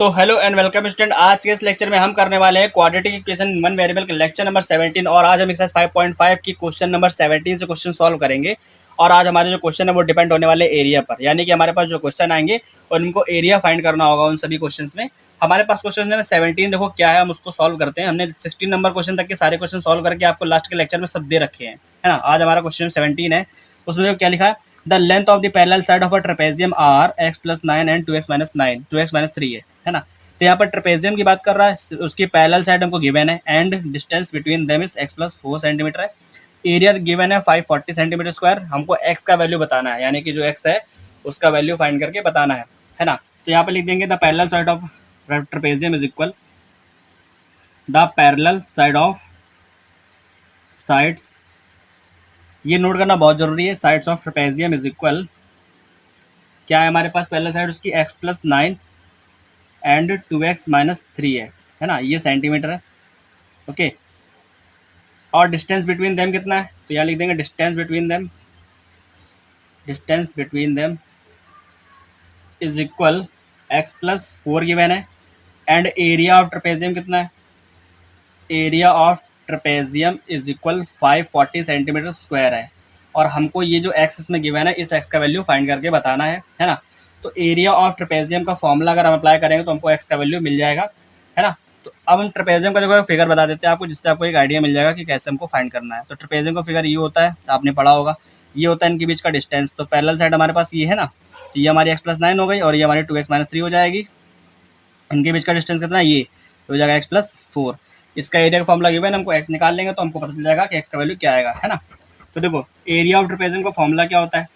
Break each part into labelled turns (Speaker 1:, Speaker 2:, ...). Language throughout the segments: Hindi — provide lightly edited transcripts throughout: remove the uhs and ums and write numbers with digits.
Speaker 1: तो हेलो एंड वेलकम स्टूडेंट। आज के इस लेक्चर में हम करने वाले हैं क्वाड्रेटिक इक्वेशन वन वेरिएबल का लेक्चर नंबर 17 और आज हम एक्सरसाइज 5.5 की क्वेश्चन नंबर 17 से क्वेश्चन सॉल्व करेंगे। और आज हमारे जो क्वेश्चन है वो डिपेंड होने वाले एरिया पर, यानी कि हमारे पास जो क्वेश्चन आएंगे और उनको एरिया फाइंड करना होगा उन सभी क्वेश्चन में। हमारे पास क्वेश्चन है 17, देखो क्या है, हम उसको सॉल्व करते हैं। हमने 16 नंबर क्वेश्चन तक के सारे क्वेश्चन सॉल्व करके आपको लास्ट के लेक्चर में सब दे रखे हैं, है ना। आज हमारा क्वेश्चन 17 है, उसमें देखो क्या लिखा है। The length of the parallel side of a trapezium are X plus 9 and 2x minus 3 है ना। तो यहाँ पर ट्रेपेजियम की बात कर रहा है, उसकी पैरेलल साइड हमको गिवन है and distance between them is x plus 4 centimetre है। एरिया गिवन है 540 सेंटीमीटर स्क्वायर। हमको x का वैल्यू बताना है, यानी कि जो x है उसका वैल्यू फाइंड करके बताना है ना। तो यहाँ पर लिख देंगे the parallel side of trapezium is equal the parallel side of sides, ये नोट करना बहुत जरूरी है। Sides of trapezium is equal क्या है हमारे पास, पैरेलल साइड उसकी x plus 9 and 2x minus 3 है ना, ये सेंटीमीटर है। ओके, और डिस्टेंस बिटवीन देम कितना है, तो यहाँ लिख देंगे distance between them is equal x plus 4 given है। एंड एरिया ऑफ ट्रेपेजियम कितना है, area of trapezium is equal 540 centimetre square है। और हमको ये जो x इसमें गिवन है इस x का वैल्यू फाइंड करके बताना है ना। तो एरिया ऑफ ट्रेपेजियम का फॉर्मूला अगर हम अप्लाई करेंगे तो हमको x का वैल्यू मिल जाएगा, है ना। तो अब हम ट्रेपेजियम का देखो फिगर बता देते हैं आपको, जिससे आपको एक आइडिया मिल जाएगा कि कैसे हमको फाइंड करना है। तो ट्रेपेजियम का फिगर ये होता है, आपने पढ़ा होगा, ये होता है इनके बीच का डिस्टेंस। तो पैरेलल साइड हमारे पास ये है ना, तो ये हमारी x प्लस 9 हो गई और ये हमारी 2x माइनस 3 हो जाएगी। इनके बीच का डिस्टेंस कितना है, ये हो जाएगा x प्लस 4। इसका एरिया का फॉर्मूला गिवन है, हमको x निकाल लेंगे तो हमको पता चल जाएगा कि x का वैल्यू क्या आएगा, है ना। तो देखो एरिया ऑफ ट्रेपेजियम का फॉर्मूला क्या होता है,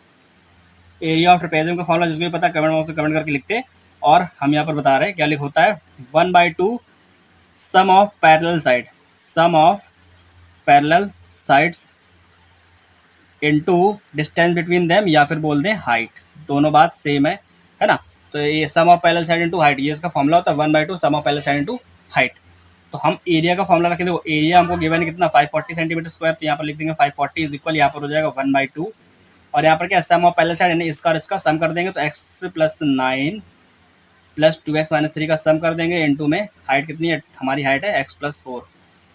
Speaker 1: एरिया ऑफ ट्रेपेजियम का फॉर्मूला जिसको भी पता है कमेंट बॉक्स में कमेंट करके लिखते हैं। और हम यहाँ पर बता रहे हैं क्या लिख होता है, 1/2 sum of parallel sides into distance between them, या फिर बोल दें हाइट, दोनों बात सेम है ना। तो ये sum of parallel side into height, ये इसका फॉर्मूला होता है 1/2 sum of parallel side into height. तो हम एरिया का फॉर्मूला रखें, देखो एरिया हमको गिवन है कितना 540 सेंटीमीटर स्क्वायर, तो यहाँ पर लिख देंगे 540 इज इक्वल, यहाँ पर हो जाएगा 1/2 और यहाँ पर क्या सम ऑफ पैरेलल साइड यानी इसका और इसका सम कर देंगे तो x plus 9 plus 2x minus 3 का सम कर देंगे इनटू में हाइट कितनी है, हमारी हाइट है x प्लस 4,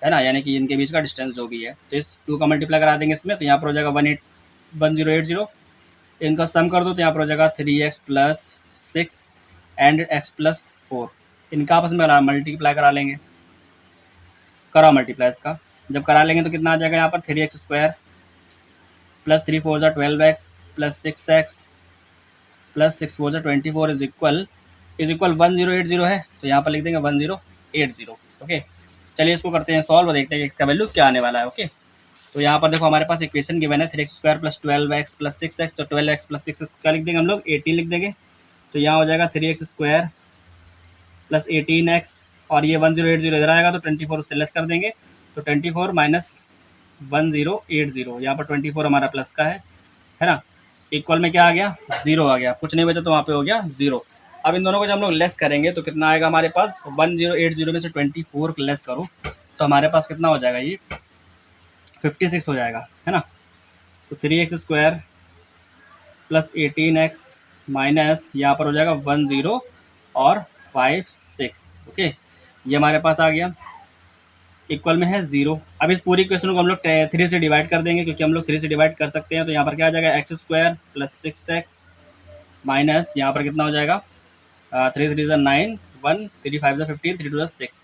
Speaker 1: है ना, यानी कि इनके बीच का डिस्टेंस जो भी है। तो इस 2 का मल्टीप्लाई करा देंगे इसमें, तो यहाँ पर हो जाएगा 1080। इनका सम कर दो तो यहाँ पर हो जाएगा 3x plus 6 and x plus 4। इनका आपस में मल्टीप्लाई करा लेंगे, करा मल्टीप्लाई इसका, जब करा लेंगे तो कितना आ जाएगा यहाँ पर 3x स्क्वायर प्लस 3 4 जा 12x प्लस 6x प्लस 6 4 जा 24 इज इक्वल 1080 है, तो यहाँ पर लिख देंगे 1080। ओके, चलिए इसको करते हैं सॉल्व और देखते हैं कि इसका वैल्यू क्या आने वाला है। ओके, तो यहाँ पर देखो हमारे पास इक्वेशन गिवन है 3x square plus 12x plus 6x, तो 12x प्लस 6x क्या लिख देंगे हम लोग 18 लिख देंगे। तो यहाँ हो जाएगा 3x स्क्वायर प्लस 18x और ये 1080 इधर आएगा तो 24 उससे लेस कर देंगे, तो 24 माइनस 1080, यहाँ पर 24 हमारा प्लस का है ना। इक्वल में क्या आ गया, 0 आ गया, कुछ नहीं बचा तो वहाँ पे हो गया 0। अब इन दोनों को जब हम लोग लेस करेंगे तो कितना आएगा हमारे पास, 1080 में से 24 लेस करो तो हमारे पास कितना हो जाएगा, ये 56 हो जाएगा, है ना। तो 3x square plus 18x minus यहाँ पर हो जाएगा 10 और 56। ओके, ये हमारे पास आ गया, इक्वल में है 0। अब इस पूरी क्वेश्चन को हम लोग 3 से डिवाइड कर देंगे, क्योंकि हम लोग 3 से डिवाइड कर सकते हैं। तो यहाँ पर क्या आ जाएगा x square plus 6x minus यहाँ पर कितना हो जाएगा 3 3 9 1 3 5 15 3 2 6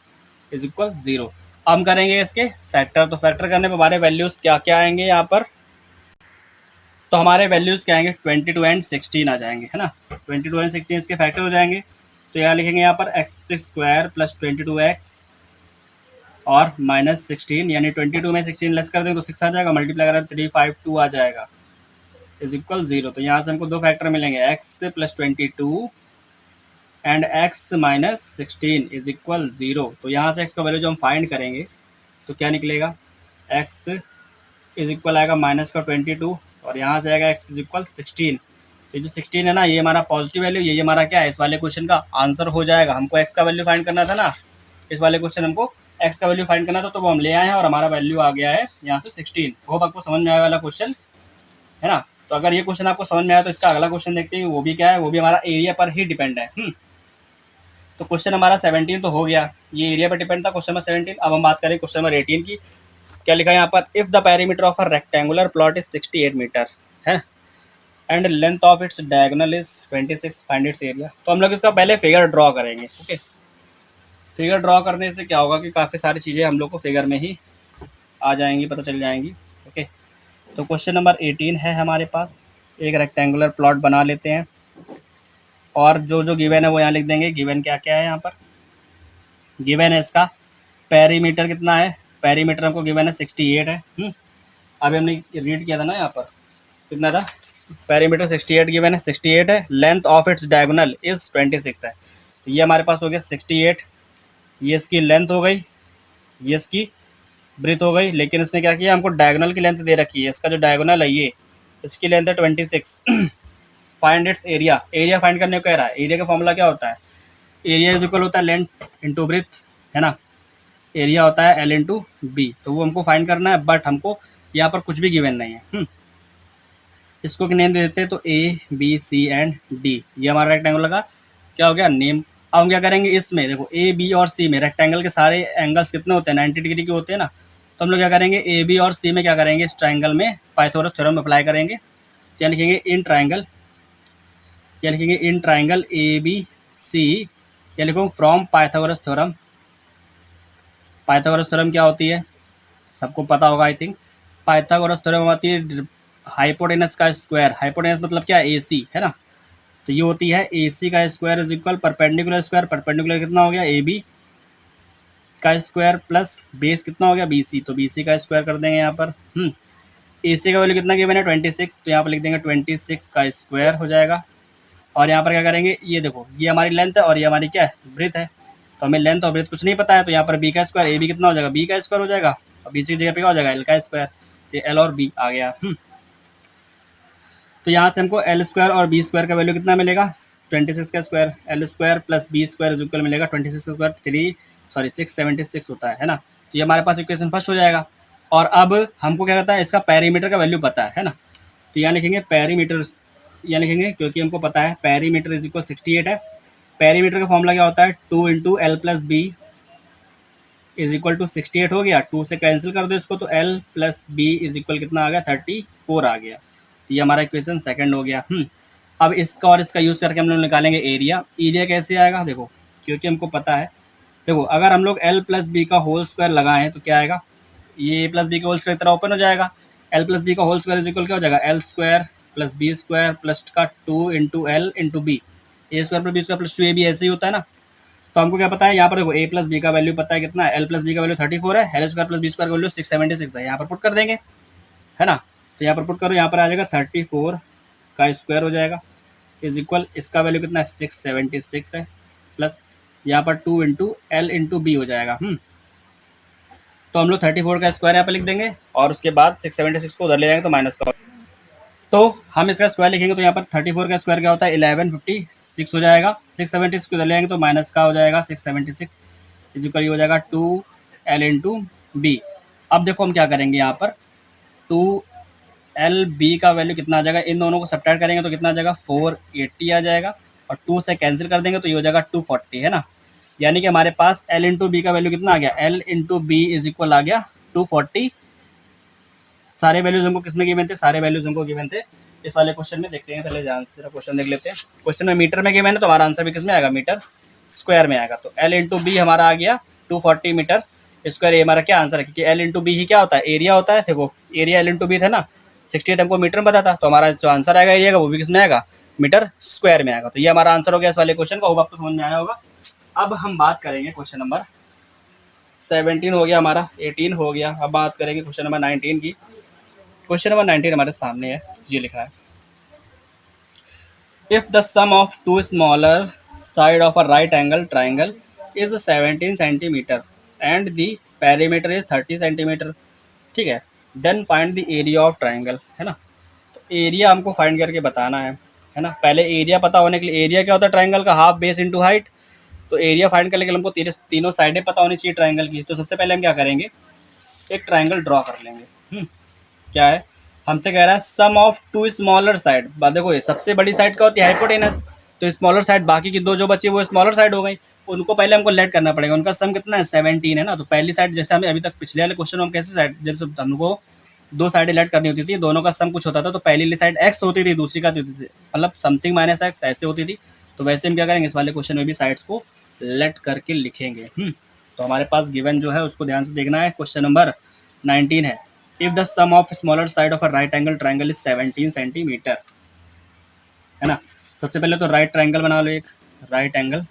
Speaker 1: इज इक्वल 0। हम करेंगे इसके फैक्टर, तो फैक्टर करने पर हमारे वैल्यूज़ क्या क्या आएंगे यहाँ पर, तो हमारे वैल्यूज़ क्या आएंगे 22 एंड 16 आ जाएंगे, है ना। 22 एंड 16 इसके फैक्टर हो जाएंगे, तो यहाँ लिखेंगे यहाँ पर x स्क्वायर प्लस 22x और माइनस 16, यानी 22 में 16 लेस कर देंगे तो 6 आ जाएगा, मल्टीप्लाई करें 352 आ जाएगा इज इक्वल 0। तो यहाँ से हमको दो फैक्टर मिलेंगे x plus 22 and x minus 16 is equal 0। तो यहाँ से x का वैल्यू जो हम फाइंड करेंगे तो क्या निकलेगा, x इज इक्वल आएगा माइनस का 22 और यहाँ से आएगा x इज इक्वल 16। तो जो 16 है ना, ये हमारा पॉजिटिव वैल्यू, ये हमारा क्या है, इस वाले क्वेश्चन का आंसर हो जाएगा। हमको x का वैल्यू फाइंड करना था ना, इस वाले क्वेश्चन हमको x का वैल्यू फाइंड करना था, तो वो हम ले आए हैं और हमारा वैल्यू आ गया है यहाँ से 16। होप आपको समझ में आया वाला क्वेश्चन, है ना। तो अगर ये क्वेश्चन आपको समझ में आया तो इसका अगला क्वेश्चन देखते हैं, वो भी क्या है, वो भी हमारा एरिया पर ही डिपेंड है। तो क्वेश्चन हमारा 17 तो हो गया, ये एरिया पर डिपेंड था क्वेश्चन नंबर 17। अब हम बात करें क्वेश्चन नंबर 18 की। क्या लिखा है यहाँ पर, if the perimeter of a rectangular plot is 68 metre है and length of its diagonal is 26, find its area. तो हम लोग इसका पहले फिगर ड्रॉ करेंगे। ओके, फिगर ड्रॉ करने से क्या होगा कि काफ़ी सारी चीज़ें हम लोग को फिगर में ही आ जाएंगी, पता चल जाएंगी। ओके, तो क्वेश्चन नंबर 18 है हमारे पास, एक रेक्टेंगुलर प्लॉट बना लेते हैं और जो जो गिवन है वो यहाँ लिख देंगे। गिवन क्या क्या है यहाँ पर, गिवन है इसका पेरीमीटर कितना है, पेरीमीटर हमको गिवन है 68 है। अभी हमने रीड किया था ना यहाँ पर, कितना था, पेरीमीटर 68 गिवन है, 68 है। Length of its diagonal is 26 है। तो ये हमारे पास हो गया 68, ये इसकी लेंथ हो गई, ये इसकी ब्रीथ हो गई। लेकिन इसने क्या किया, हमको डायगोनल की लेंथ दे रखी है, इसका जो डायगोनल है ये, इसकी लेंथ है 26। Find its area, area find करने को कह रहा है। एरिया का फॉर्मूला क्या होता है, एरिया इज इक्वल होता है लेंथ इंटू ब्रीथ, है ना। एरिया होता है एल इंटू बी, तो वो हमको फाइंड करना है। बट हमको यहाँ पर कुछ भी गिवन नहीं है। इसको नेम दे देते हैं, तो A B C and D, ये हमारा रेक्टेंगल का क्या हो गया नेम। अब हम क्या करेंगे, इसमें देखो ए बी और सी में रेक्टेंगल के सारे एंगल्स कितने होते हैं, 90 डिग्री के होते हैं ना। तो हम लोग क्या करेंगे, ए बी और सी में क्या करेंगे, इस ट्राइंगल में पाइथागोरस थ्योरम अप्लाई करेंगे। क्या लिखेंगे, इन ट्राइंगल, क्या लिखेंगे, इन ट्राइंगल ए बी सी, या लिखो from Pythagoras theorem. Pythagoras theorem क्या होती है, सबको पता होगा आई थिंक। पाइथागोरस थ्योरम आती है हाइपोटेनस का स्क्वायर, हाइपोटेनस मतलब क्या, ए सी, है ना। तो ये होती है ए सी का square is equal perpendicular square, perpendicular कितना हो गया, ए बी का स्क्वायर प्लस बेस कितना हो गया, बी सी, तो बी सी का स्क्वायर कर देंगे यहाँ पर। ए सी का वैल्यू कितना गिवन है 26, तो यहाँ पर लिख देंगे 26 का स्क्वायर हो जाएगा। और यहाँ पर क्या करेंगे, ये देखो ये हमारी लेंथ है और ये हमारी क्या है, ब्रीथ है। तो हमें लेंथ और ब्रीथ कुछ नहीं पता है, तो यहाँ पर बी का स्क्वायर, ए बी कितना हो जाएगा, बी का स्क्वायर हो जाएगा, और बी सी की जगह पे क्या हो जाएगा, एल का स्क्वायर। तो एल और बी आ गया। तो यहाँ से हमको एल स्क्वायर और बी स्क्वायर का वैल्यू कितना मिलेगा, 26 का स्क्वायर, L square plus B square is equal मिलेगा 26 का स्क्वायर 676 होता है ना। तो ये हमारे पास इक्वेशन फर्स्ट हो जाएगा। और अब हमको क्या कहता है, इसका पेरीमीटर का वैल्यू पता है ना। तो यहाँ लिखेंगे पेरीमीटर, यहाँ लिखेंगे क्योंकि हमको पता है पेरीमीटर इज इक्वल 68 है। पेरीमीटर का फॉर्मूला क्या होता है, 2 into L plus B is equal to 68 हो गया। 2 से कैंसिल कर दो इसको, तो L plus B is equal कितना आ गया, 34 आ गया। तो ये हमारा इक्वेशन सेकंड हो गया। अब इसका और इसका यूज़ करके हम लोग निकालेंगे एरिया। एरिया कैसे आएगा, देखो क्योंकि हमको पता है, देखो अगर हम लोग एल प्लस बी का होल स्क्वायर लगाएं तो क्या आएगा, ये ए प्लस बी का होल स्क्वायर की तरह ओपन हो जाएगा। एल प्लस बी का होल स्क्वायर इज इक्वल क्या हो जाएगा, L square plus B square plus का 2 into L into B, A square plus B square plus 2 A B, ऐसे ही होता है ना। तो हमको क्या पता है, यहाँ पर देखो ए प्लस बी का वैल्यू पता है कितना है, एल प्लस बी का वैल्यू 34 है, L square plus B square का वैल्यू 676 है। यहाँ पर पुट कर देंगे, है ना। तो यहाँ पर पुट करो, यहाँ पर आ जाएगा 34 का स्क्वायर हो जाएगा इज इक्वल, इसका वैल्यू कितना है 676 है, प्लस यहाँ पर 2 इंटू एल इंटू बी हो जाएगा। तो हम लोग 34 का स्क्वायर यहाँ पर लिख देंगे और उसके बाद 676 को उधर ले जाएंगे तो माइनस का, तो हम इसका स्क्वायर लिखेंगे। तो यहाँ पर 34 का स्क्वायर क्या होता है, 1156 हो जाएगा। 676 को उधर ले जाएंगे तो माइनस का हो जाएगा, 676 इज इक्वल हो जाएगा 2 एल इंटू बी। अब देखो हम क्या करेंगे, यहाँ पर 2 एल बी का वैल्यू कितना आ जाएगा, इन दोनों को सब्ट्रैक्ट करेंगे तो कितना आ जाएगा, 480 आ जाएगा। और 2 से कैंसिल कर देंगे तो ये हो जाएगा 240, है ना। यानी कि हमारे पास एल इंटू बी का वैल्यू कितना आ गया, L into B is equal आ गया 240। सारे वैल्यूज हमको किसमें गिवन थे, सारे वैल्यूज हमको गिवन थे इस वाले क्वेश्चन में। देखते हैं पहले ध्यान से क्वेश्चन देख लेते हैं। क्वेश्चन में मीटर में गिवन है तो हमारा आंसर भी किसमें आएगा, मीटर स्क्वायर में आएगा। तो एल इंटू बी हमारा आ गया 240 मीटर स्क्वायर। ये हमारा क्या आंसर है, क्योंकि एल इंटू बी ही क्या होता है, एरिया होता है। देखो एरिया एल इंटू बी था ना, 68 हमको मीटर में पता था, तो हमारा जो आंसर आएगा एरिया का वो भी किसमें आएगा, मीटर स्क्वायर में आएगा। तो ये हमारा आंसर हो गया इस वाले क्वेश्चन का। होप आपको समझ में आया होगा। अब हम बात करेंगे क्वेश्चन नंबर 17 हो गया हमारा, 18 हो गया। अब बात करेंगे क्वेश्चन नंबर 19 की। क्वेश्चन नंबर 19 हमारे सामने है, ये लिखा है, if the sum of two smaller side of a right angle triangle is 17 centimeter and the perimeter is 30 centimeter, ठीक है, then find the area of triangle, है ना। तो एरिया हमको फाइंड करके बताना है ना। पहले एरिया पता होने के लिए, एरिया क्या होता है ट्राइंगल का, हाफ बेस इंटू हाइट। तो एरिया फाइंड करने के लिए हमको तीनों साइडें पता होनी चाहिए ट्राइंगल की। तो सबसे पहले हम क्या करेंगे, एक ट्राइंगल ड्रॉ कर लेंगे। क्या है, हमसे कह रहा है sum of two smaller side. देखो ये सबसे बड़ी साइड क्या होती है, हाइपोटेनस। तो स्मॉलर साइड बाकी की दो जो बची वो स्मॉलर साइड हो गई, उनको पहले हमको लेट करना पड़ेगा। उनका सम कितना है 17 है ना। तो पहली साइड जैसे हमें अभी तक पिछले वाले क्वेश्चन में हम कैसे साइड जब सब हमको दो साइडें लेट करनी होती थी, दोनों का सम कुछ होता था, तो पहली वाली साइड एक्स होती थी, दूसरी का मतलब समथिंग माइनस एक्स ऐसे होती थी। तो वैसे हम क्या करेंगे इस वाले क्वेश्चन में भी साइड्स को लेट करके लिखेंगे। तो हमारे पास गिवन जो है उसको ध्यान से देखना है। क्वेश्चन नंबर 19 है, if the sum of smaller side of a right angle triangle is 17 centimeter, है ना। सबसे पहले तो राइट ट्राइंगल बना लो, एक राइट एंगल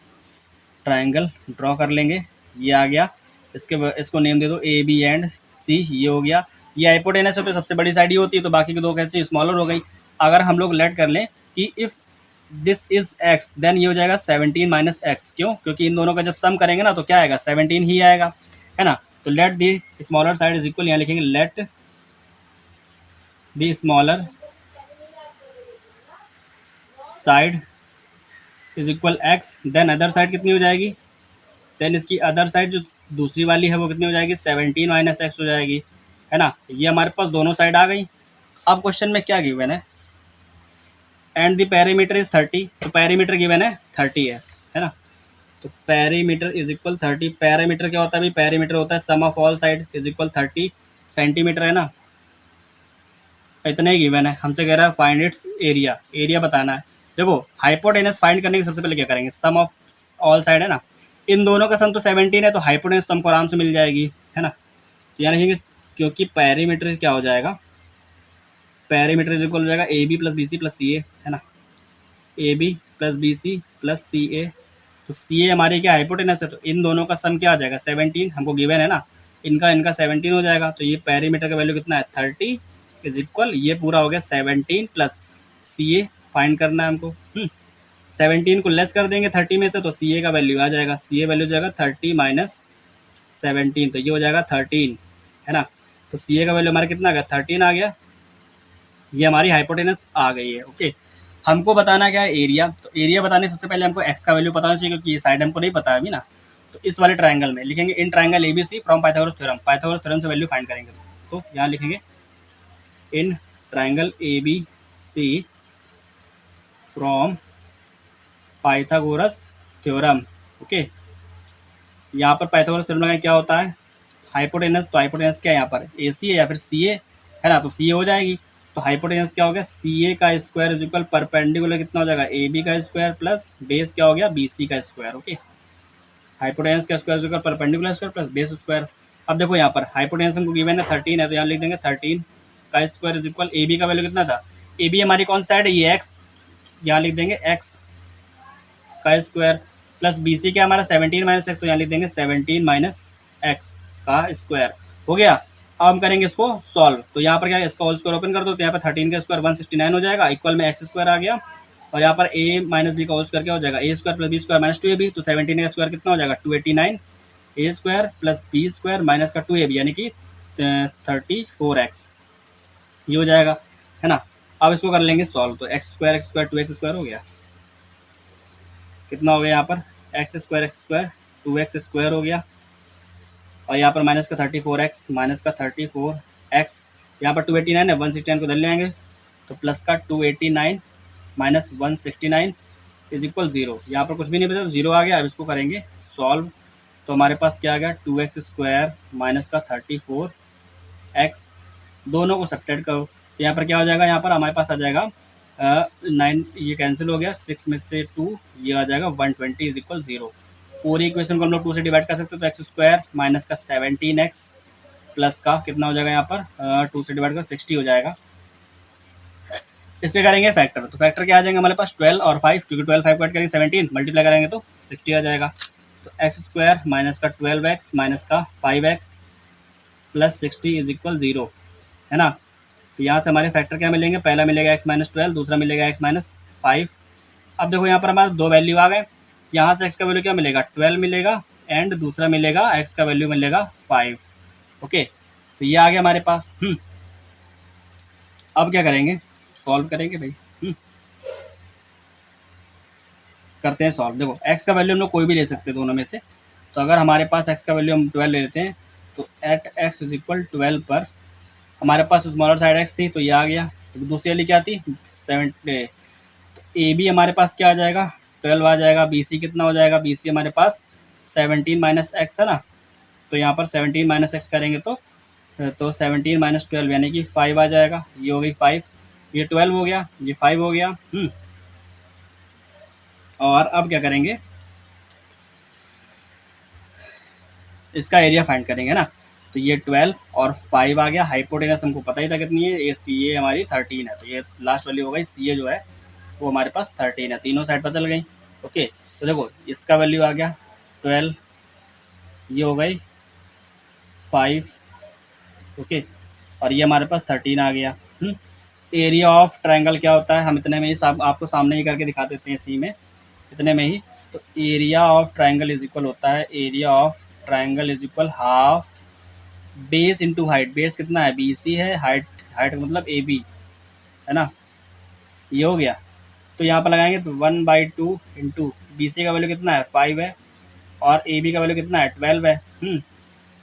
Speaker 1: ट्राइंगल ड्रॉ कर लेंगे। ये आ गया, इसको नेम दे दो ए बी एंड सी, ये हो गया। ये हाइपोटेनस है तो सबसे बड़ी साइड ही होती है, तो बाकी की दो कैसे स्मॉलर हो गई। अगर हम लोग लेट कर लें कि if this is X then ये हो जाएगा 17 माइनस एक्स, क्यों, क्योंकि इन दोनों का जब सम करेंगे ना तो क्या आएगा 17 ही आएगा, है ना। तो let the smaller side is equal, यहाँ लिखेंगे let the smaller side is equal X, then other side कितनी हो जाएगी, देन इसकी अदर साइड जो दूसरी वाली है वो कितनी हो जाएगी 17 माइनस एक्स हो जाएगी, है ना। ये हमारे पास दोनों साइड आ गई। अब क्वेश्चन में क्या गिवन है, एंड द पेरीमीटर इज 30, तो पेरीमीटर गिवन है 30 है ना। तो पेरीमीटर इज इक्वल 30, पेरीमीटर क्या होता है भाई, पेरीमीटर होता है sum of all side is equal 30 centimetre, है ना। इतना ही गिवन है, हमसे कह रहा है फाइंड इट्स एरिया, एरिया बताना है। देखो हाइपोटेनस फाइंड करने के सबसे पहले क्या करेंगे, सम ऑफ ऑल साइड है ना, इन दोनों का सम तो 17 है, तो हाइपोटेनस तो हमको आराम से मिल जाएगी, है ना। तो यहाँ लिखेंगे क्योंकि पेरीमीटर क्या हो जाएगा, पेरीमीटर इज इक्वल हो जाएगा A B plus B C plus C A, है ना, A B plus B C plus C A. तो सी ए हमारी क्या हाइपोटेनस है, तो इन दोनों का सम क्या आ जाएगा 17, हमको गिवन है ना, इनका इनका 17 हो जाएगा। तो ये पेरीमीटर का वैल्यू कितना है 30 इज इक्वल, ये पूरा हो गया 17 प्लस सी ए फाइंड करना है हमको। 17 को लेस कर देंगे 30 में से, तो सी ए का वैल्यू आ जाएगा, सी ए वैल्यू जाएगा 30 माइनस 17, तो ये हो जाएगा 13, है ना। तो सी ए का वैल्यू हमारा कितना आ गया 13 आ गया, ये हमारी हाइपोटेनस आ गई है। ओके, हमको बताना क्या है एरिया। तो एरिया बताने से सबसे पहले हमको एक्स का वैल्यू पता चाहिए, क्योंकि ये साइड हमको नहीं पता है अभी ना। तो इस वाले ट्राइंगल में लिखेंगे in triangle ABC from Pythagoras theorem, Pythagoras theorem से वैल्यू फाइंड करेंगे। तो यहाँ लिखेंगे in triangle ABC from Pythagoras theorem. Okay, यहाँ पर पाइथागोरस थ्योरम लगाएं, क्या होता है हाइपोटेनस, तो हाइपोटेनस क्या है यहाँ पर ए सी है या फिर सी ए, है ना। तो सी ए हो जाएगी, तो हाइपोटेनस क्या हो गया सी ए का स्क्वायर इज इक्वल परपेंडिकुलर कितना हो जाएगा ए बी का स्क्वायर प्लस बेस क्या हो गया बी सी का स्क्वायर। ओके, हाइपोटेनस का square is equal perpendicular square plus base square. अब देखो यहाँ पर हाइपोटेनस हमको गिवन है 13 है, तो यहाँ लिख देंगे 13 का square is equal A B का वैल्यू कितना था, ए बी हमारी कौन सी साइड है ये एक्स, यहाँ लिख देंगे एक्स का स्क्वायर प्लस बी सी क्या हमारा 17 माइनस एक्स, तो यहाँ लिख देंगे 17 माइनस एक्स का स्क्वायर हो गया। अब हम करेंगे इसको सॉल्व, तो यहाँ पर क्या है इसका होल स्क्वायर ओपन कर दो, तो यहाँ पर 13 का स्क्वायर 169 हो जाएगा, इक्वल में एक्स स्क्वायर आ गया, और यहाँ पर ए माइनस बी का होल स्क्वायर क्या हो जाएगा A square plus B square minus 2ab, तो 17 का स्क्वायर कितना हो जाएगा 289 A square plus B square minus का 2ab यानी कि 34x, ये हो जाएगा, है ना। अब इसको कर लेंगे सॉल्व, तो एक्स स्क्वायर 2x स्क्वायर हो गया, कितना हो गया यहाँ पर एक्स स्क्वायर 2x स्क्वायर हो गया, और यहाँ पर माइनस का 34x माइनस का 34x, यहाँ पर 289 है 169 को इधर ले आएंगे, तो प्लस का 289 माइनस 169 इज इक्वल 0, यहाँ पर कुछ भी नहीं बचा तो 0 आ गया। अब इसको करेंगे सॉल्व, तो हमारे पास क्या आ गया 2x स्क्वायर माइनस का 34x, दोनों को सब्ट्रैक्ट करो, तो यहाँ पर क्या हो जाएगा, यहाँ पर हमारे पास आ जाएगा 9, ये कैंसिल हो गया 6 में से 2, ये आ जाएगा 120 इज इक्वल 0। पूरी इक्वेशन को हम लोग 2 से डिवाइड कर सकते हो, तो एक्स स्क्वायर माइनस का 17x प्लस का कितना हो जाएगा यहाँ पर 2 से डिवाइड कर 60 हो जाएगा। इससे करेंगे फैक्टर, तो फैक्टर क्या आ जाएगा हमारे पास 12 और 5, क्योंकि 12 5 कट करेंगे 17 मल्टीप्लाई करेंगे तो 60 आ जाएगा। तो एक्स स्क्वायर माइनस का 12x माइनस का 5x प्लस 60 इज इक्वल 0, है ना। तो यहाँ से हमारे फैक्टर क्या मिलेंगे, पहला मिलेगा एक्स माइनस 12, दूसरा मिलेगा एक्स माइनस 5। अब देखो यहाँ पर हमारे दो वैल्यू आ गए, यहाँ से एक्स का वैल्यू क्या मिलेगा 12 मिलेगा, एंड दूसरा मिलेगा एक्स का वैल्यू मिलेगा 5। ओके, तो ये आ गया हमारे पास। अब क्या करेंगे सॉल्व करेंगे भाई। करते हैं सॉल्व। देखो एक्स का वैल्यू हम लोग कोई भी ले सकते हैं दोनों में से, तो अगर हमारे पास एक्स का वैल्यू हम 12 ले लेते हैं, तो एट एक्स इज इक्वल 12 पर हमारे पास स्मॉलर साइड एक्स थी, तो ये आ गया। तो दूसरी वाली क्या थी 7, ए बी हमारे पास क्या आ जाएगा, 12 आ जाएगा। बी सी कितना हो जाएगा, बी सी हमारे पास 17 माइनस एक्स था ना, तो यहाँ पर 17 माइनस एक्स करेंगे तो 17 माइनस 12 यानी कि 5 आ जाएगा। ये हो गई 5, ये 12 हो गया, ये 5 हो गया। और अब क्या करेंगे, इसका एरिया फाइंड करेंगे ना, तो ये 12 और 5 आ गया। हाइपोटेनस हमको पता ही था कितनी है, ये सी ए हमारी 13 है, तो ये लास्ट वैल्यू हो गई। सी ए जो है वो हमारे पास 13 है, तीनों साइड पर चल गई। ओके, तो देखो इसका वैल्यू आ गया 12, ये हो गई 5। ओके, और ये हमारे पास 13 आ गया। एरिया ऑफ ट्रायंगल क्या होता है, हम इतने में ही आपको सामने ही करके दिखा देते हैं सी में, इतने में ही। तो area of triangle is equal होता है, area of triangle is equal half base into height. Base कितना है, बी सी है, हाइट हाइट मतलब ए बी है ना, ये हो गया। तो यहाँ पर लगाएंगे तो 1/2 इंटू बी सी का वैल्यू कितना है 5 है, और ए बी का वैल्यू कितना है 12 है।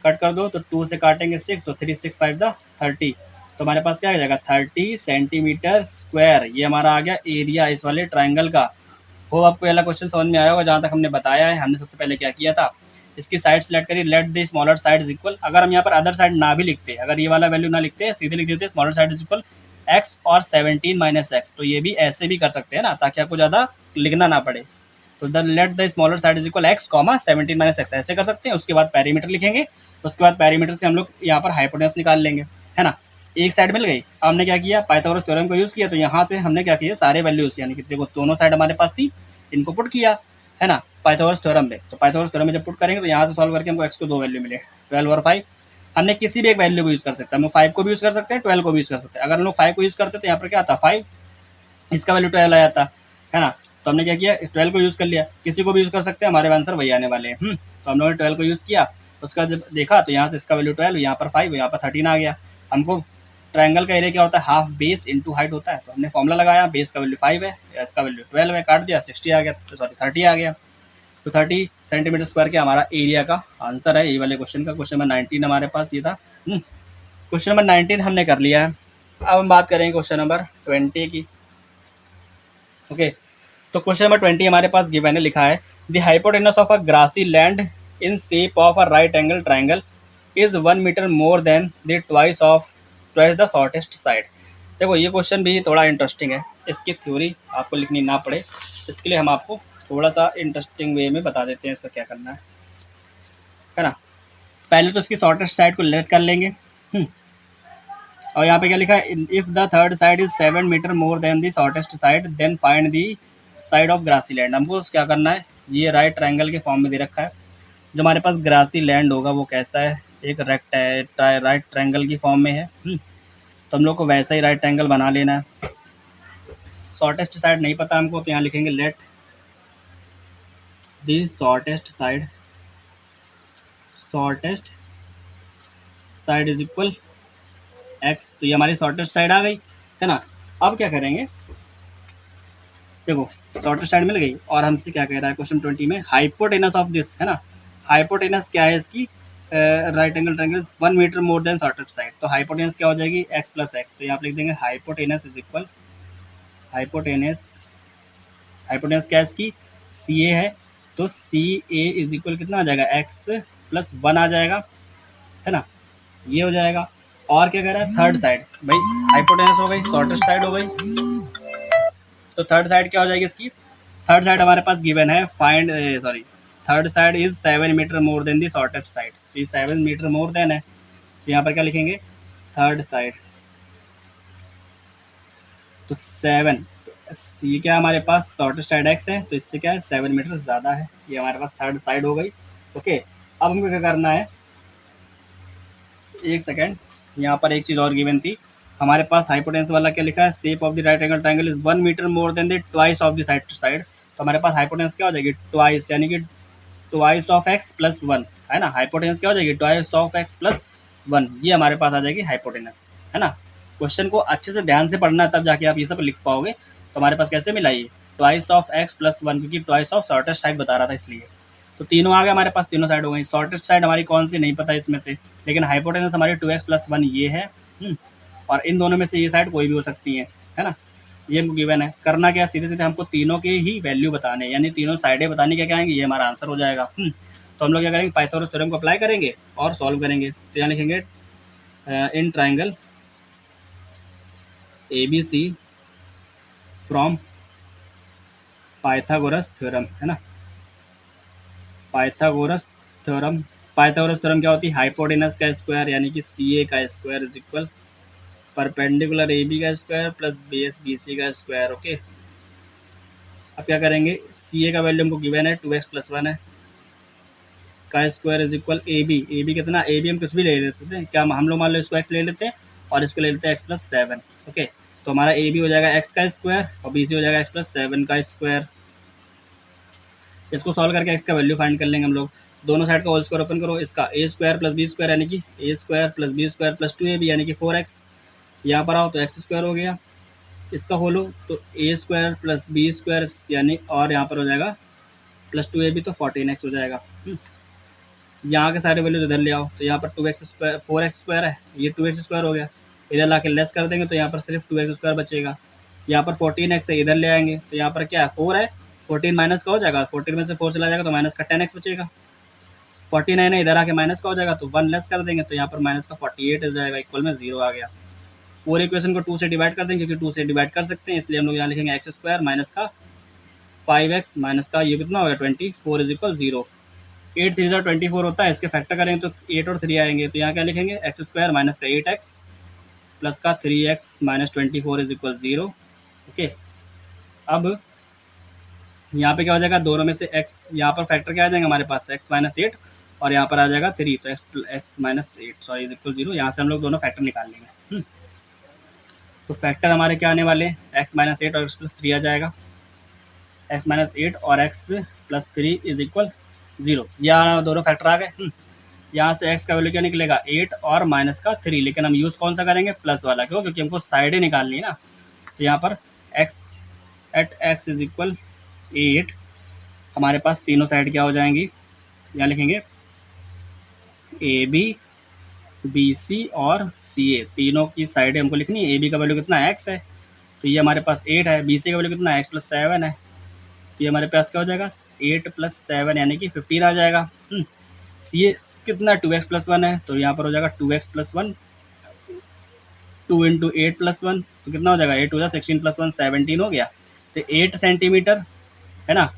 Speaker 1: कट कर दो तो 2 से काटेंगे 6, तो 3 6 5 जा 30, तो हमारे पास क्या आ जाएगा 30 सेंटीमीटर स्क्वायर। ये हमारा आ गया एरिया इस वाले ट्राइंगल का। हो आपको पहला क्वेश्चन समझ में आया होगा, जहाँ तक हमने बताया है। हमने सबसे पहले क्या किया था, इसकी साइड सेलेक्ट करी, let the smaller side is equal. अगर हम यहाँ पर अदर साइड ना भी लिखते, अगर ये वाला वैल्यू ना लिखते, सीधे लिख देते smaller side is equal x और 17 माइनस एक्स, तो ये भी ऐसे भी कर सकते हैं ना, ताकि आपको ज़्यादा लिखना ना पड़े। तो the let the smaller side is equal x comma 17 minus x, ऐसे कर सकते हैं। उसके बाद पेरीमीटर लिखेंगे, उसके बाद पेरीमीटर से हम लोग यहाँ पर हाइपोटेनस निकाल लेंगे, है ना। एक साइड मिल गई। अब हमने क्या किया, पाइथागोरस थ्योरम को यूज़ किया, तो यहाँ से हमने क्या किया, सारे वैल्यूज यानी कि देखो दोनों साइड हमारे पास थी, इनको पुट किया, है ना, पाइथागोरस थ्योरम में। तो पाइथागोरस थ्योरम में जब पुट करेंगे तो यहाँ से सॉल्व करके हमको एक्स को 2 वैल्यू मिले, 12 और 5। हमने किसी भी एक वैल्यू को यूज़ कर सकते हैं, हम लोग 5 को भी यूज़ कर सकते हैं, 12 को भी यूज़ कर सकते हैं। अगर हम लोग 5 को यूज़ करते तो यहाँ पर क्या आता 5, इसका वैल्यू 12 आ जाता, है ना। तो हमने क्या किया, 12 को यूज़ कर लिया, किसी को भी यूज़ कर सकते हैं, हमारे आंसर वही आने वाले हैं। तो हम लोगों ने 12 को यूज़ किया, उसका जब देखा तो यहाँ से इसका वैल्यू 12, यहाँ पर 5, यहाँ पर 13 आ गया। हमको ट्रायंगल का एरिया क्या होता है, हाफ बेस इंटू हाइट होता है। तो हमने फॉर्मूला लगाया, बेस का वैल्यू 5 है, इसका वैल्यू 12 है, काट दिया 60 आ गया, तो सॉरी 30 आ गया। तो 30 सेंटीमीटर स्क्वायर के हमारा एरिया का आंसर है ये वाले क्वेश्चन का। क्वेश्चन नंबर 19 हमारे पास ये था। क्वेश्चन नंबर 19 हमने कर लिया है। अब हम बात करेंगे क्वेश्चन नंबर 20 की। ओके, तो क्वेश्चन नंबर 20 हमारे पास गिवन है, लिखा है the hypotenuse of a grassy land in shape of a right angle triangle is 1 meter more than the twice the shortest side. देखो ये क्वेश्चन भी थोड़ा इंटरेस्टिंग है, इसकी थ्योरी आपको लिखनी ना पड़े, इसके लिए हम आपको थोड़ा सा इंटरेस्टिंग वे में बता देते हैं इसका क्या करना है ना। पहले तो इसकी शॉर्टेस्ट साइड को लेट कर लेंगे। और यहाँ पे क्या लिखा है, if the third side is 7 meter more than the shortest side then find the side of grassy land. हमको क्या करना है, ये राइट ट्रायंगल के फॉर्म में दे रखा है। जो हमारे पास ग्रासी लैंड होगा वो कैसा है, एक राइट ट्रायंगल की फॉर्म में है। तो हम लोग को वैसा ही राइट ट्रायंगल बना लेना है। शॉर्टेस्ट साइड नहीं पता हमको, तो यहाँ लिखेंगे let the shortest side is equal x. तो ये हमारी शॉर्टेस्ट साइड आ गई, है ना। अब क्या करेंगे, देखो शॉर्टेस्ट साइड मिल गई, और हमसे क्या कह रहा है क्वेश्चन 20 में, हाइपोटेनस ऑफ दिस, है ना। हाइपोटेनस क्या है इसकी, right angle triangle 1 meter more than shortest side. तो हाइपोटेनस क्या हो जाएगी, एक्स प्लस एक्स। तो यहाँ पे लिख देंगे hypotenuse is equal, hypotenuse hypotenuse क्या है इसकी, सी ए है, तो सी ए इज इक्वल कितना आ जाएगा, एक्स प्लस 1 आ जाएगा, है ना, ये हो जाएगा। और क्या कह रहा है, थर्ड साइड, भाई हाइपोटेनस हो गई, शॉर्टेस्ट साइड हो गई, तो थर्ड साइड क्या हो जाएगी इसकी, थर्ड साइड हमारे पास गिवन है, find sorry third side is 7 meter more than the shortest side. तो ये 7 मीटर मोर देन है, तो यहाँ पर क्या लिखेंगे, थर्ड साइड, तो 7, ये क्या हमारे पास शॉर्टेस्ट साइड एक्स है, तो इससे क्या है 7 मीटर ज़्यादा है, ये हमारे पास थर्ड साइड हो गई। ओके, अब हमको क्या करना है, एक सेकेंड, यहाँ पर एक चीज़ और गिवन थी हमारे पास, हाइपोटेनस वाला क्या लिखा है, shape of the right angle triangle is 1 meter more than the twice of the side. तो हमारे पास हाइपोटेनस क्या हो जाएगी, ट्वाइस, यानी कि ट्वाइस ऑफ एक्स प्लस 1, है ना। हाइपोटेनस क्या हो जाएगी, ट्वाइस ऑफ एक्स प्लस 1, ये हमारे पास आ जाएगी हाइपोटेनस, है ना। क्वेश्चन को अच्छे से ध्यान से पढ़ना है, तब जाके आप ये सब लिख पाओगे। तो हमारे पास कैसे मिला ये, ट्वाइस ऑफ एक्स प्लस 1, क्योंकि ट्वाइस ऑफ शॉर्टेस्ट साइड बता रहा था इसलिए। तो तीनों आ गए हमारे पास, तीनों साइड हो गई। शॉर्टेस्ट साइड हमारी कौन सी नहीं पता इसमें से, लेकिन हाइपोटेनस हमारी 2x प्लस 1 ये है। और इन दोनों में से ये साइड कोई भी हो सकती है ना। ये हमको गिवन है। करना क्या, सीधे सीधे हमको तीनों के ही वैल्यू बताने, यानी तीनों साइडें बतानी, क्या क्या आएंगी, ये हमारा आंसर हो जाएगा। तो हम लोग क्या करेंगे, पाइथागोरस थ्योरम को अप्लाई करेंगे और सॉल्व करेंगे। तो यहाँ लिखेंगे in triangle ABC from Pythagoras theorem, है ना। पाइथागोरस थ्योरम, पाइथागोरस थ्योरम क्या होती है, हाइपोटेनस का स्क्वायर यानी कि CA का square is equal perpendicular AB का स्क्वायर प्लस बेस BC का स्क्वायर। ओके, अब क्या करेंगे, CA का वैल्यू हमको गिवन है 2x + 1 है, का स्क्वायर इज इक्वल AB कितना, AB हम कुछ भी ले लेते थे क्या, हम लोग मान लो इसको x ले लेते हैं और इसको ले लेते हैं x + 7। ओके, तो हमारा AB हो जाएगा x का स्क्वायर और BC हो जाएगा x + 7 का स्क्वायर। इसको सॉल्व करके x का वैल्यू फाइंड कर लेंगे हम लोग। दोनों साइड का होल स्क्वायर ओपन करो, इसका a² + b² यानी कि a² + b² + 2ab यानी कि 4x। यहाँ पर आओ तो x² हो गया, इसका होलो तो a² + b² यानी, और यहाँ पर हो जाएगा +2ab तो 14x हो जाएगा। यहाँ के सारे वैल्यू इधर ले आओ, तो यहाँ पर 2x², 4x² है, ये 2x² हो गया, इधर ला के लेस कर देंगे तो यहाँ पर सिर्फ 2x² बचेगा। यहाँ पर 14x है, इधर ले आएंगे तो यहाँ पर क्या है, 4 है, 14 माइनस का हो जाएगा, 14 में से 4 चला जाएगा तो माइनस का 10x बचेगा। 49 है, इधर आके माइनस का हो जाएगा तो 1 लेस कर देंगे तो यहाँ पर माइनस का 48 हो जाएगा, इक्वल में 0 आ गया। पूरे इक्वेशन को 2 से डिवाइड कर देंगे, क्योंकि 2 से डिवाइड कर सकते हैं, इसलिए हम लोग यहाँ लिखेंगे x² माइनस का 5x माइनस का ये कितना होगा 24 इज इक्वल 0। 8 3 24 होता है, इसके फैक्टर करेंगे तो 8 और 3 आएंगे, तो यहाँ क्या लिखेंगे, x² माइनस का 8x प्लस का 3x minus 24 is equal 0। Okay, अब यहाँ पे क्या हो जाएगा, दोनों में से x, यहाँ पर फैक्टर क्या आ जाएगा हमारे पास, x - 8 और यहाँ पर आ जाएगा 3, तो x - 8 सॉरी इज इक्वल 0। यहाँ से हम लोग दोनों फैक्टर निकाल लेंगे। तो फैक्टर हमारे क्या आने वाले, x - 8 और x + 3 आ जाएगा, x - 8 और x + 3 इज इक्वल 0। यहाँ दोनों फैक्टर आ गए। यहाँ से x का वैल्यू क्या निकलेगा, 8 और माइनस का 3, लेकिन हम यूज़ कौन सा करेंगे, प्लस वाला, क्यों, क्योंकि हमको साइडें निकालनी है ना। तो यहाँ पर x इज इक्वल 8, हमारे पास तीनों साइड क्या हो जाएंगी, यहाँ लिखेंगे AB BC और CA, तीनों की साइडें हमको लिखनी है। AB का वैल्यू कितना है, x है, तो ये हमारे पास 8 है। BC का वैल्यू कितना है, x + 7 है, तो ये हमारे पास क्या हो जाएगा, 8 + 7 यानी कि 15 आ जाएगा। CA कितना, 2x + 1 है, तो यहाँ पर हो जाएगा 2x + 1, 2 × 8 + 1, तो कितना हो जाएगा, 8 × 16 + 1 17 हो गया। तो 8 सेंटीमीटर है ना,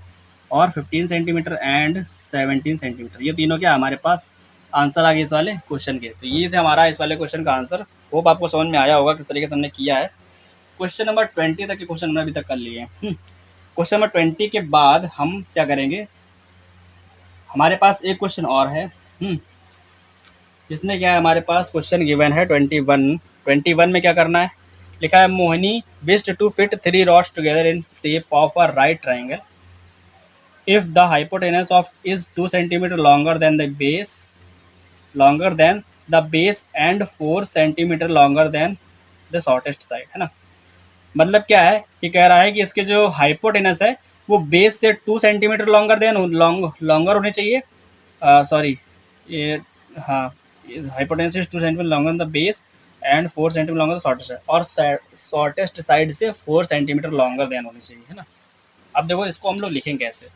Speaker 1: और 15 सेंटीमीटर एंड 17 सेंटीमीटर, ये तीनों क्या हमारे पास आंसर आ गए इस वाले क्वेश्चन के। तो ये थे हमारा इस वाले क्वेश्चन का आंसर। होप आपको समझ में आया होगा किस तरीके से हमने किया है। क्वेश्चन नंबर 20 तक के क्वेश्चन हमने अभी तक कर लिए हैं। क्वेश्चन नंबर 20 के बाद हम क्या करेंगे, हमारे पास एक क्वेश्चन और है, जिसमें क्या है, हमारे पास क्वेश्चन गिवन है 21 में क्या करना है, लिखा है Mohini wished to fit 3 rods together in shape of a right triangle if the hypotenuse of is 2 centimeter longer than the base and 4 centimeter longer than the shortest side, है ना। मतलब क्या है कि कह रहा है कि इसके जो हाइपोटेनस है वो बेस से 2 सेंटीमीटर लॉन्गर होने चाहिए, सॉरी ये, हाँ, hypotenuse is 2 centimetre longer the base and 4 centimetre longer the shortest, और शॉर्टेस्ट साइड से 4 सेंटीमीटर लॉन्गर देन होनी चाहिए, है ना। अब देखो इसको हम लोग लिखेंगे कैसे,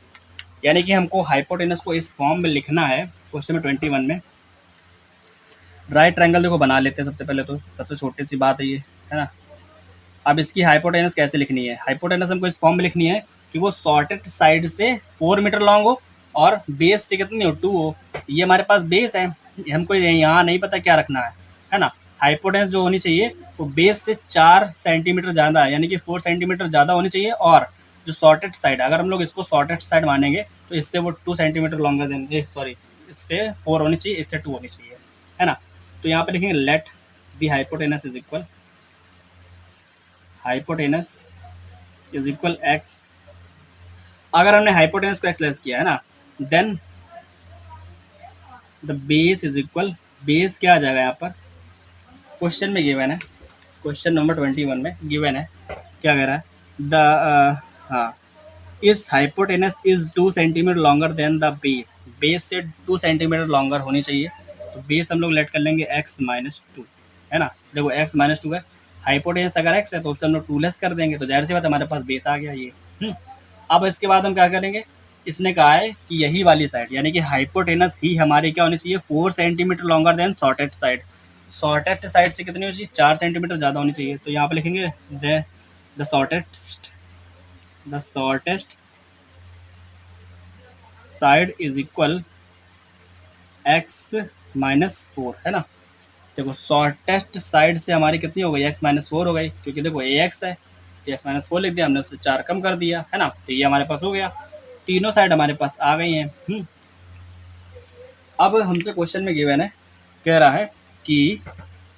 Speaker 1: यानी कि हमको हाइपोटेनस को इस फॉर्म में लिखना है। क्वेश्चन में 21 में राइट ट्रायंगल देखो बना लेते हैं सबसे पहले, तो सबसे छोटी सी बात है ये, है ना। अब इसकी हाइपोटेनस कैसे लिखनी है, हाइपोटेनस हमको इस फॉर्म में लिखनी है कि वो शॉर्टेस्ट साइड से 4 मीटर लॉन्ग हो और बेस से कितनी हो, 2 हो। ये हमारे पास बेस है, हमको यहाँ नहीं पता क्या रखना है ना। हाइपोटेनस जो होनी चाहिए वो बेस से 4 सेंटीमीटर ज़्यादा है, यानी कि 4 सेंटीमीटर ज़्यादा होनी चाहिए, और जो शॉर्टेस्ट साइड, अगर हम लोग इसको शॉर्टेस्ट साइड मानेंगे तो इससे वो 2 सेंटीमीटर लॉन्गर देंगे, सॉरी इससे 4 होनी चाहिए, इससे 2 होनी चाहिए, है ना। तो यहाँ पे लिखेंगे let the hypotenuse is equal x। अगर हमने हाइपोटेनस को x लेस किया है ना, then the base is equal, base क्या आ जाएगा यहाँ पर, क्वेश्चन में गिवन है, क्वेश्चन नंबर 21 में गिवन है, क्या कह रहा है, द हाँ, इस hypotenuse is 2 centimetre longer than the base, base से 2 सेंटीमीटर लॉन्गर होनी चाहिए। तो बेस हम लोग लेट कर लेंगे x - 2, है ना। देखो x - 2 है, हाइपोटेनस अगर एक्स है तो उससे हम लोग 2 लेस कर देंगे, तो जाहिर सी बात हमारे पास बेस आ गया ये। अब इसके बाद हम क्या करेंगे, इसने कहा है कि यही वाली साइड यानी कि हाइपोटेनस ही हमारी क्या होनी चाहिए, 4 centimetre longer than shortest side. Shortest side से कितनी होनी चाहिए, 4 सेंटीमीटर ज़्यादा होनी चाहिए। तो यहाँ पे लिखेंगे the shortest side is equal x minus 4, है ना। देखो शॉर्टेस्ट साइड से हमारी कितनी हो गई, एक्स माइनस 4 हो गई, क्योंकि देखो ए एक्स है, एक्स माइनस 4 लिख दिया हमने, उससे 4 कम कर दिया, है ना। तो ये हमारे पास हो गया, तीनों साइड हमारे पास आ गई हैं। अब हमसे क्वेश्चन में गिवन है, कह रहा है कि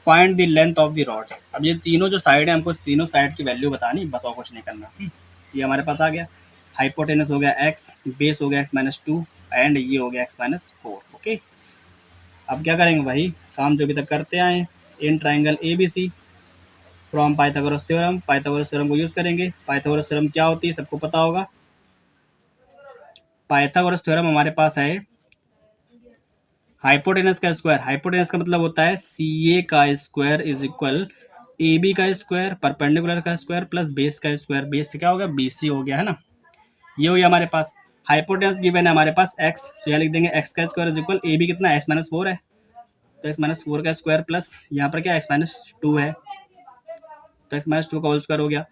Speaker 1: find the length of the rods. अब ये तीनों जो साइड है हमको तीनों साइड की वैल्यू बतानी, बस और कुछ नहीं करना। ये हमारे पास आ गया, हाइपोटेनस हो गया एक्स, बेस हो गया एक्स माइनस 2 एंड ये हो गया एक्स माइनस 4। ओके, अब क्या करेंगे भाई, काम जो अभी तक करते आए, in triangle A B C from Pythagoras theorem, Pythagoras theorem को यूज करेंगे। पाइथागोरस थ्योरम क्या होती है सबको पता होगा। पाइथागोरस थ्योरम हमारे पास है हाइपोटेनस का स्क्वायर, हाइपोटेनस का मतलब होता है सी ए का square is equal A B का स्क्वायर परपेंडिकुलर का स्क्वायर प्लस बेस का स्क्वायर। बेस से क्या हो गया, बी सी हो गया, है ना। ये हो गया हमारे पास। हाइपोटेनस गिवन है हमारे पास एक्स, तो यहाँ लिख देंगे एक्स का square is equal A B कितना, एक्स माइनस 4 है, तो एक्स माइनस 4 का स्क्वायर प्लस यहाँ पर क्या एक्स माइनस 2 है, तो एक्स माइनस 2 का होल स्क्वायर हो गया।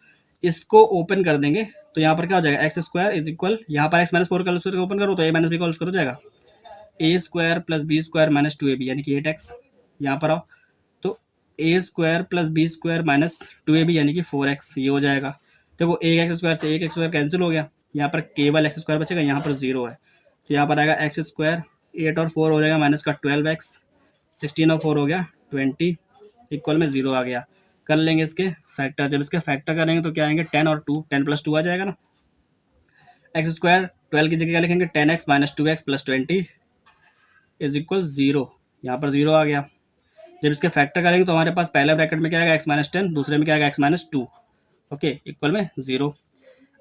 Speaker 1: इसको ओपन कर देंगे तो यहाँ पर क्या हो जाएगा, एक्स स्क्वायर इज इक्वल, यहाँ पर एक्स माइनस 4 का स्क्वायर ओपन करो तो ए माइनस बी का होल स्क्वायर हो जाएगा, A square plus B square minus 2ab यानी कि 8x। यहाँ पर आओ तो A square plus B square minus 2ab यानी कि 4x, ये हो जाएगा। देखो एक एक्स स्क्वायर से एक एक्स स्क्वायर कैंसिल हो गया, यहाँ पर केवल एक्स स्क्वायर बचेगा, यहाँ पर 0 है, तो यहाँ पर आएगा एक्स स्क्वायर, 8 और 4 हो जाएगा माइनस का 12x, 16 और 4 हो गया 20, इक्वल में 0 आ गया। कर लेंगे इसके फैक्टर, जब इसके फैक्टर करेंगे तो क्या आएंगे 10 और 2, 10 प्लस 2 आ जाएगा ना। एक्स स्क्वायर 12 की जगह क्या लिखेंगे 10x minus 2x plus 20 is equal 0, यहाँ पर 0 आ गया। जब इसके फैक्टर करेंगे तो हमारे पास पहले ब्रैकेट में क्या आएगा एक्स माइनस 10, दूसरे में क्या आएगा एक्स माइनस 2, ओके, इक्वल में 0।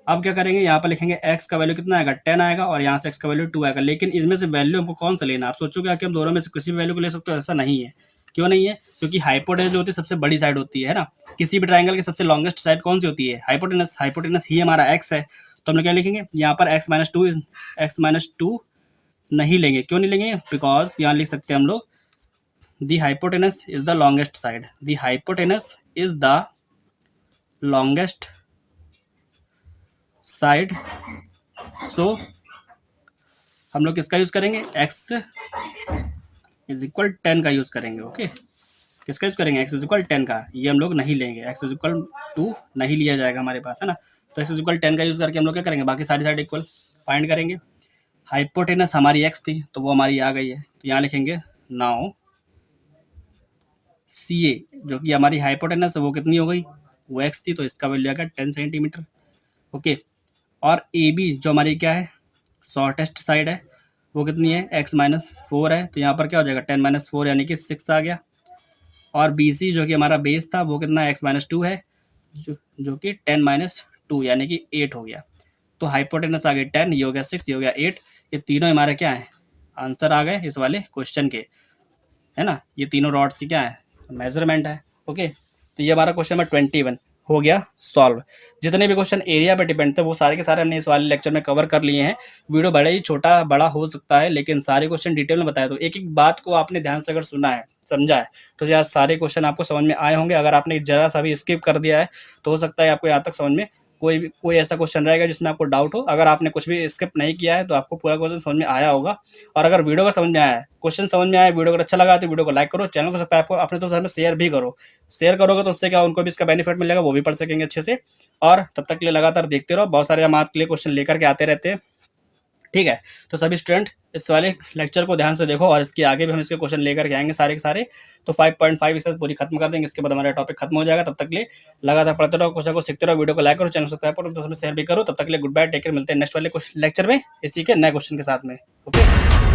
Speaker 1: अब क्या करेंगे, यहाँ पर लिखेंगे x का वैल्यू कितना आएगा 10 आएगा और यहाँ से x का वैल्यू 2 आएगा, लेकिन इनमें से वैल्यू हमको कौन सा लेना। आप सोचोगे कि हम दोनों में से किसी भी वैल्यू को ले सकते हो, ऐसा नहीं है। क्यों नहीं है, क्योंकि हाइपोटेनस जो होती है सबसे बड़ी साइड होती है ना। किसी भी ट्राइंगल की सबसे लॉन्गेस्ट साइड कौन सी होती है, हाइपोटेनस। हाइपोटेनस ही हमारा x है, तो हम लोग क्या लिखेंगे यहाँ पर एक्स माइनस टू नहीं लेंगे। क्यों नहीं लेंगे, बिकॉज यहाँ लिख सकते हैं हम लोग the hypotenuse is the longest side, the hypotenuse is the longest side, so हम लोग किसका यूज करेंगे, x इज इक्वल 10 का यूज करेंगे। ओके, किसका यूज करेंगे, x इज इक्वल 10 का, ये हम लोग नहीं लेंगे, x इज इक्वल 2 नहीं लिया जाएगा हमारे पास, है ना। तो x इज इक्वल 10 का यूज करके हम लोग क्या करेंगे, बाकी सारी साइड इक्वल फाइंड करेंगे। हाइपोटेनस हमारी x थी तो वो हमारी आ गई है, तो यहाँ लिखेंगे नाउ सी ए जो कि हमारी हाइपोटेनस है वो कितनी हो गई, वो एक्स थी, तो इसका वैल्यू आएगा 10 सेंटीमीटर। ओके, और ए बी जो हमारी क्या है शॉर्टेस्ट साइड है वो कितनी है, एक्स माइनस 4 है, तो यहाँ पर क्या हो जाएगा 10 माइनस 4 यानी कि 6 आ गया। और बी सी जो कि हमारा बेस था वो कितना है, एक्स माइनस 2 है, जो कि 10 माइनस 2 यानी कि 8 हो गया। तो हाइपोटेनस आ गई 10, ये हो गया 6, ये हो गया 8, ये तीनों हमारे क्या है आंसर आ गए इस वाले क्वेश्चन के, है ना। ये तीनों रॉड्स की क्या है मेजरमेंट है। ओके, तो ये हमारा क्वेश्चन नंबर 21 हो गया सॉल्व। जितने भी क्वेश्चन एरिया पे डिपेंड थे वो सारे के सारे हमने इस वाले लेक्चर में कवर कर लिए हैं। वीडियो बड़ा ही छोटा बड़ा हो सकता है, लेकिन सारे क्वेश्चन डिटेल में बताया, तो एक एक बात को आपने ध्यान से अगर सुना है समझा है तो यार सारे क्वेश्चन आपको समझ में आए होंगे। अगर आपने जरा सा भी स्किप कर दिया है तो हो सकता है आपको यहाँ तक समझ में कोई ऐसा क्वेश्चन रहेगा जिसमें आपको डाउट हो। अगर आपने कुछ भी स्किप नहीं किया है तो आपको पूरा क्वेश्चन समझ में आया होगा। और अगर वीडियो का समझ में आया है, क्वेश्चन समझ में आया, वीडियो अगर अच्छा लगा तो वीडियो को लाइक करो, चैनल को सब्सक्राइब करो, अपने दोस्तों में शेयर भी करो। शेयर करोगे तो उससे क्या उनको भी इसका बेनिफिट मिलेगा, वो भी पढ़ सकेंगे अच्छे से। और तब तक के लिए लगातार देखते रहो, बहुत सारे हम आपके लिए क्वेश्चन लेकर के आते रहते हैं, ठीक है। तो सभी स्टूडेंट इस वाले लेक्चर को ध्यान से देखो और इसके आगे भी हम इसके क्वेश्चन लेकर के आएंगे सारे के सारे। तो 5.5 इससे पूरी खत्म कर देंगे, इसके बाद हमारा टॉपिक खत्म हो जाएगा। तब तक के लिए लगातार पढ़ते रहो, क्वेश्चन को सीखते रहो, वीडियो को लाइक करो, चैनल सब्सक्राइब करो, दोस्तों में शेयर भी करो। तब तक के लिए गुड बाय, टेक केयर, मिलते हैं नेक्स्ट वाले लेक्चर में इसी के नए क्वेश्चन के साथ में। ओके।